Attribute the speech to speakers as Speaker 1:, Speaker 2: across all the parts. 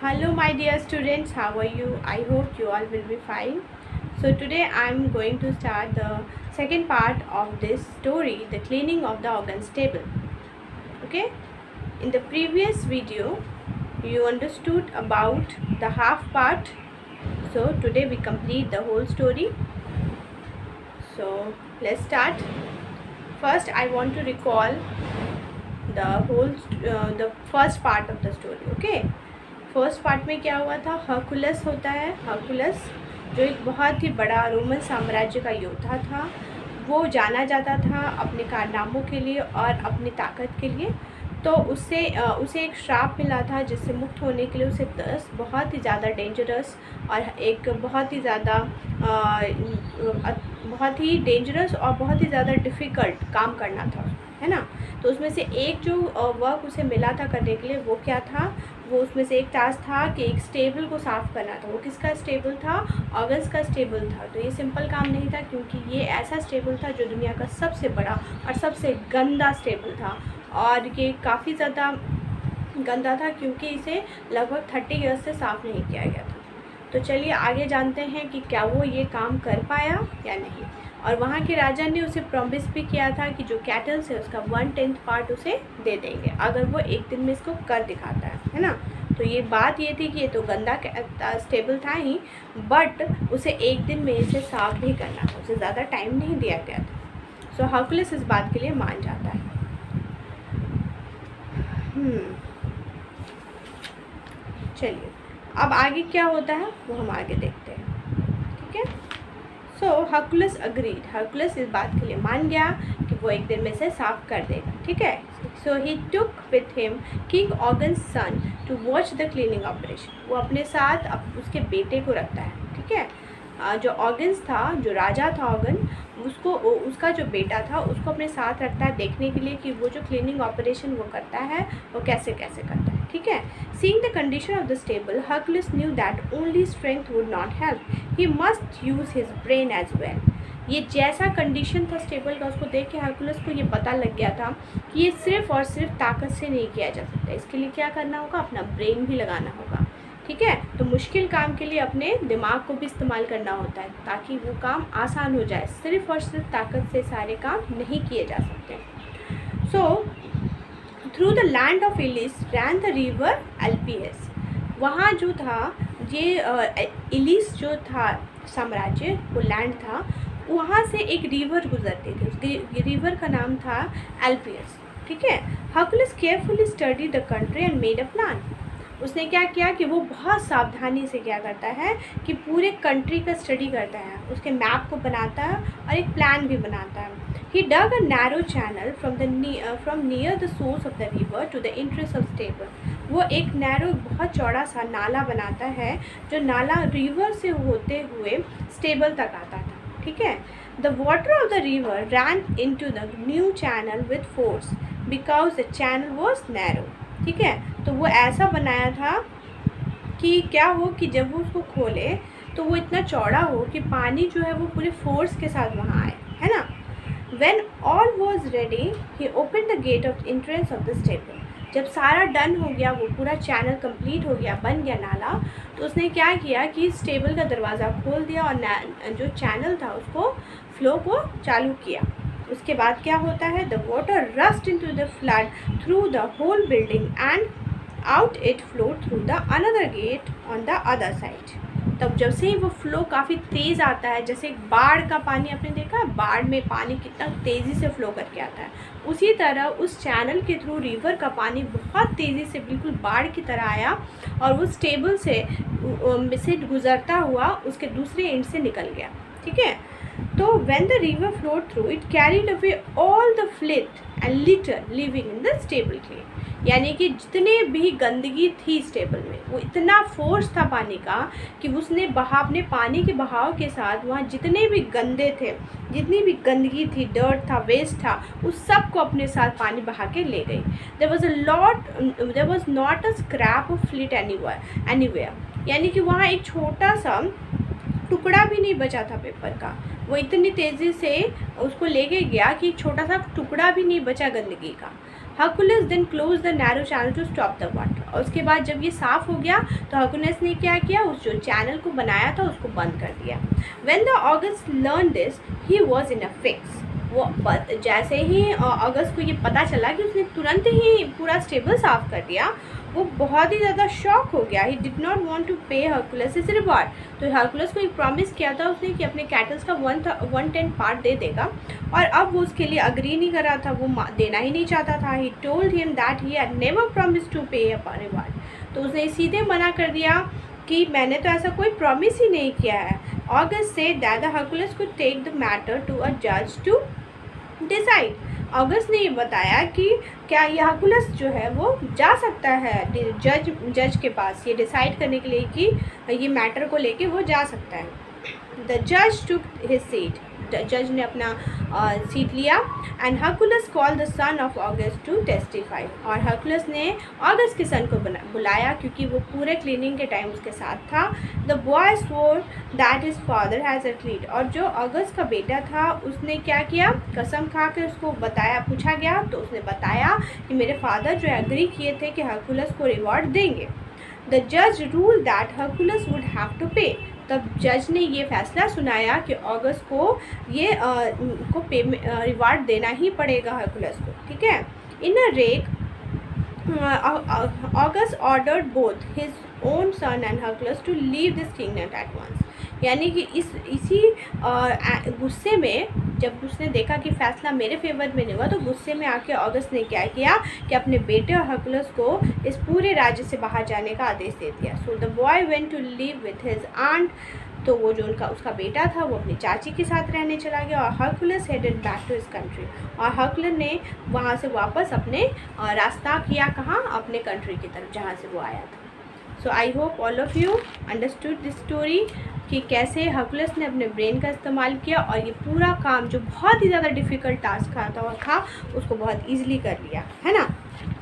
Speaker 1: Hello my dear students, how are you? I hope you all will be fine. So today I am going to start the second part of this story, the cleaning of the organs table. Okay? In the previous video, you understood about the half part. So today we complete the whole story. So let's start. First I want to recall the first part of the story. Okay? First part में क्या हुआ था, Hercules होता है। Hercules जो एक बहुत ही बड़ा रोमन साम्राज्य का योद्धा था, वो जाना जाता था अपने कारनामों के लिए और अपनी ताकत के लिए। तो उसे एक श्राप मिला था जिससे मुक्त होने के लिए उसे 10 बहुत ही ज़्यादा डेंजरस और एक बहुत ही ज़्यादा डिफ़िकल्ट काम करना था, है ना। तो उसमें से एक जो वर्क उसे मिला था करने के लिए, वो क्या था, वो उसमें से एक टास्क था कि एक स्टेबल को साफ़ करना था। वो किसका स्टेबल था? ऑर्गन्स का स्टेबल था। तो ये सिंपल काम नहीं था, क्योंकि ये ऐसा स्टेबल था जो दुनिया का सबसे बड़ा और सबसे गंदा स्टेबल था। और ये काफ़ी ज़्यादा गंदा था क्योंकि इसे लगभग 30 ईयर्स से साफ़ नहीं किया गया था। तो चलिए आगे जानते हैं कि क्या वो ये काम कर पाया या नहीं। और वहाँ के राजा ने उसे प्रॉमिस भी किया था कि जो कैटल्स है उसका 1/10 पार्ट उसे दे देंगे अगर वो एक दिन में इसको कर दिखाता है ना। तो ये बात ये थी कि ये तो गंदा स्टेबल था ही, बट उसे एक दिन में इसे साफ भी करना था, उसे ज़्यादा टाइम नहीं दिया गया था। सो हर्कुलस इस बात के लिए मान जाता है। चलिए अब आगे क्या होता है वो हम आगे देखते हैं, ठीक है। सो हर्कुलस अग्रीड, हर्कुलस इस बात के लिए मान गया कि वो एक दिन में से साफ कर देगा, ठीक है। So he took with him king ऑर्गन्स son to watch the cleaning operation. वो अपने साथ उसके बेटे को रखता है, ठीक है। जो ऑर्गन्स था, जो राजा था ऑर्गन, उसका जो बेटा था उसको अपने साथ रखता है देखने के लिए कि वो जो क्लीनिंग ऑपरेशन वो करता है वो कैसे कैसे करता है, ठीक है। Seeing the condition of the stable, Hercules knew that only strength would not help, he must use his brain as well. ये जैसा कंडीशन था स्टेबल का, उसको देख के हर्कुलस को ये पता लग गया था कि ये सिर्फ और सिर्फ ताकत से नहीं किया जा सकता, इसके लिए क्या करना होगा, अपना ब्रेन भी लगाना होगा, ठीक है। तो मुश्किल काम के लिए अपने दिमाग को भी इस्तेमाल करना होता है ताकि वो काम आसान हो जाए। सिर्फ और सिर्फ ताकत से सारे काम नहीं किए जा सकते। So through the land of Elis ran the river Alpheus. वहाँ जो था ये इलिस जो था साम्राज्य, वो लैंड था, वहाँ से एक रिवर गुजरती थी, उसकी रिवर का नाम था एल्पियस, ठीक है। Hercules carefully study the country and made a plan. उसने क्या किया कि वो बहुत सावधानी से क्या करता है कि पूरे कंट्री का स्टडी करता है, उसके मैप को बनाता है और एक प्लान भी बनाता है। He dug a narrow channel from near the source of the river to the entrance of stable. वो एक नैरो बहुत चौड़ा सा नाला बनाता है, जो नाला रिवर से होते हुए स्टेबल तक आता था, ठीक है। The water of the river ran into the new channel with force because the channel was narrow, ठीक है। तो वो ऐसा बनाया था कि क्या हो कि जब वो उसको खोले तो वो इतना चौड़ा हो कि पानी जो है वो पूरे फोर्स के साथ वहाँ आए, है ना। When all was ready, he opened the gate of entrance of the stable. जब सारा डन हो गया, वो पूरा चैनल कंप्लीट हो गया, बन गया नाला, तो उसने क्या किया कि स्टेबल का दरवाज़ा खोल दिया और जो चैनल था उसको फ्लो को चालू किया। उसके बाद क्या होता है, the water rushed into the flood through the whole building and out it flow through the another gate on the other side. तब जब से ही वो फ्लो काफ़ी तेज़ आता है, जैसे बाढ़ का पानी आपने देखा है, बाढ़ में पानी कितना तेज़ी से फ्लो करके आता है, उसी तरह उस चैनल के थ्रू रिवर का पानी बहुत तेज़ी से बिल्कुल बाढ़ की तरह आया और वो स्टेबल से गुज़रता हुआ उसके दूसरे एंड से निकल गया, ठीक है। तो when the river flowed through, it carried away all the filth and litter living in the stable clean. यानी कि जितने भी गंदगी थी स्टेबल में, वो इतना फोर्स था पानी का कि उसने अपने पानी के बहाव के साथ वहाँ जितने भी गंदे थे, जितनी भी गंदगी थी, डर्ट था, वेस्ट था, उस सब को अपने साथ पानी बहा के ले गई। there was not a scrap of filth anywhere. यानी कि वहाँ एक छोटा सा टुकड़ा भी नहीं बचा था पेपर का, वो इतनी तेज़ी से उसको लेके गया कि छोटा सा टुकड़ा भी नहीं बचा गंदगी का। Hercules then close the narrow channel to stop the water. और उसके बाद जब ये साफ़ हो गया तो हरकुलस ने क्या किया, उस जो चैनल को बनाया था उसको बंद कर दिया। When the August learn this he was in a fix. वो जैसे ही अगस्त को ये पता चला कि उसने तुरंत ही पूरा स्टेबल साफ़ कर दिया, वो बहुत ही ज़्यादा शॉक हो गया। He did not want to pay Hercules his reward. तो हरकुलस को एक प्रॉमिस किया था उसने कि अपने कैटल्स का 1/10 पार्ट दे देगा, और अब वो उसके लिए अग्री नहीं कर रहा था, वो देना ही नहीं चाहता था। He told him that he had never promise to pay a reward. तो उसने सीधे मना कर दिया कि मैंने तो ऐसा कोई प्रॉमिस ही नहीं किया है। August said that the Hercules could take the matter to a जज टू डिसाइड। अगस्त ने ये बताया कि क्या ये हरकुलस जो है वो जा सकता है जज के पास ये डिसाइड करने के लिए कि ये मैटर को लेके वो जा सकता है। द जज टुक हिज सीट। जज ने अपना सीट लिया। And Hercules call the son of August to testify. और हरकुलस ने ऑगस्ट के सन को बुलाया क्योंकि वो पूरे क्लीनिंग के टाइम उसके साथ था। The boy swore that his father has agreed. और जो ऑगस्ट का बेटा था उसने क्या किया, कसम खा के उसको बताया, पूछा गया तो उसने बताया कि मेरे फादर जो एग्री किए थे कि हरकुलस को रिवॉर्ड देंगे। द जज rule that Hercules would have to pay. तब जज ने ये फैसला सुनाया कि ऑगस्ट को ये को रिवार्ड देना ही पड़ेगा हरकुलस को, ठीक है। इन अ रेक ऑगस्ट ordered both his own son and Hercules to leave this kingdom at once. यानी कि इसी गुस्से में जब उसने देखा कि फ़ैसला मेरे फेवर में नहीं हुआ, तो गुस्से में आके ऑगस्ट ने क्या किया कि अपने बेटे और हरकुलस को इस पूरे राज्य से बाहर जाने का आदेश दे दिया। So the boy went to live with his aunt. तो वो जो उसका बेटा था वो अपनी चाची के साथ रहने चला गया। और Hercules headed back to his country. और हरकुलस ने वहाँ से वापस अपने रास्ता किया, कहाँ, अपने कंट्री की तरफ जहाँ से वो आया था। So I hope all of you understood this story कि कैसे हरकुलस ने अपने ब्रेन का इस्तेमाल किया और ये पूरा काम जो बहुत ही ज़्यादा डिफ़िकल्ट टास्क था उसको बहुत ईजिली कर लिया, है ना।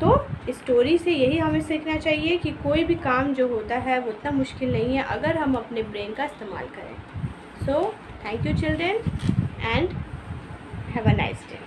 Speaker 1: तो इस स्टोरी से यही हमें सीखना चाहिए कि कोई भी काम जो होता है वो उतना मुश्किल नहीं है अगर हम अपने ब्रेन का इस्तेमाल करें। So thank you children and have a nice day.